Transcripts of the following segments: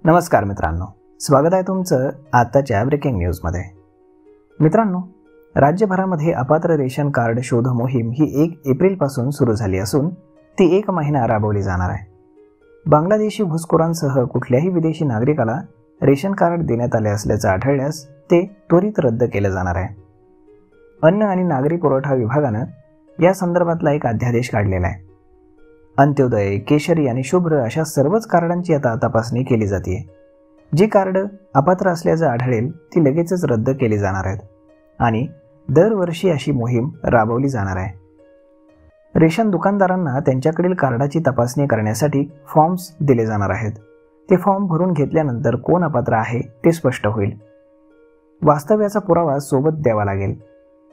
नमस्कार मित्रांनो, स्वागत आहे तुमचं आताच्या ब्रेकिंग न्यूजमध्ये। मित्रांनो, राज्यभरामध्ये अपात्र रेशन कार्ड शोध मोहीम ही 1 एप्रिलपासून सुरू झाली असून ती 1 महिना राबवली जाणार आहे। बांगलादेशी घुसखोरांसह कुठल्याही विदेशी नागरिकाला रेशन कार्ड देण्यात आले असल्याचं आढळल्यास ते त्वरित रद्द केलं जाणार आहे। अन्न आणि नागरी पुरवठा विभागानं या संदर्भातला एक अध्यादेश काढलेला आहे। अंत्योदय, केशरी आणि शुभ्र अशा सर्वच कार्डांची आता तपासणी केली जाते। जी कार्ड अपात्र असल्याचं आढळेल ती लगेचच रद्द केली जाणार आहेत आणि दरवर्षी अशी मोहीम राबवली जाणार आहे। रेशन दुकानदारांना त्यांच्याकडील कार्डाची तपासणी करण्यासाठी फॉर्म्स दिले जाणार आहेत। ते फॉर्म भरून घेतल्यानंतर कोण अपात्र आहे ते स्पष्ट होईल। वास्तव्याचा पुरावा सोबत द्यावा लागेल।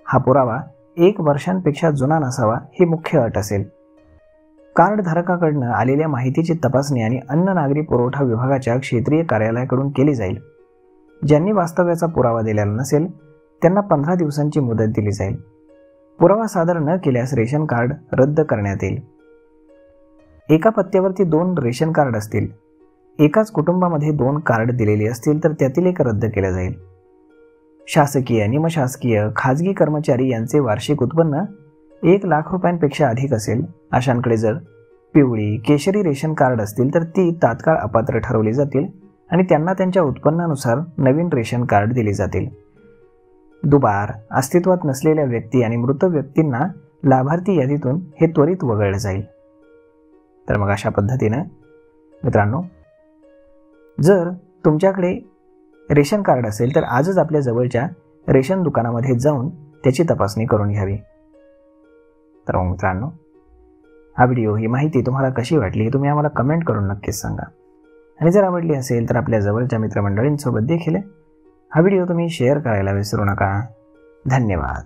हा पुरावा 1 वर्षांपेक्षा जुना नसावा ही मुख्य अट असेल। कार्ड धारकाकडून आलेल्या माहितीची तपासणी आणि अन्न नागरी पुरवठा विभागाच्या क्षेत्रीय कार्यालयाकडून केली जाईल। ज्यांनी वास्तव्याचा पुरावा दिलेला नसेल त्यांना 15 दिवसांची मुदत दिली जाईल। पुरावा सादर न केल्यास रेशन कार्ड रद्द करण्यात येईल। एका पत्त्यावरती 2 रेशन कार्ड असतील, एकाच कुटुंबामध्ये 2 कार्ड दिलेली असतील तर त्यातील एक रद्द केले जाईल। शासकीय, निमशासकीय, खाजगी कर्मचारी यांचे वार्षिक उत्पन्न 1 लाख रुपयांपेक्षा अधिक असेल अशांकडे जर पिवळी, केशरी रेशन कार्ड असतील तर ती तात्काळ अपात्र ठरवली जातील आणि त्यांना त्यांच्या उत्पन्नानुसार नवीन रेशन कार्ड दिली जातील। दुबार, अस्तित्वात नसलेल्या व्यक्ती आणि मृत व्यक्तींना लाभार्थी यादीतून हे त्वरित वगळले जाईल। तर मग अशा पद्धतीनं मित्रांनो, जर तुमच्याकडे रेशन कार्ड असेल तर आजच आपल्या जवळच्या रेशन दुकानामध्ये जाऊन त्याची तपासणी करून घ्यावी। तर मग मित्रांनो, हा व्हिडिओ, ही माहिती तुम्हाला कशी वाटली हे तुम्ही आम्हाला कमेंट करून नक्कीच सांगा आणि जर आवडली असेल तर आपल्या जवळच्या मित्रमंडळींसोबत देखील हा व्हिडिओ तुम्ही शेअर करायला विसरू नका। धन्यवाद।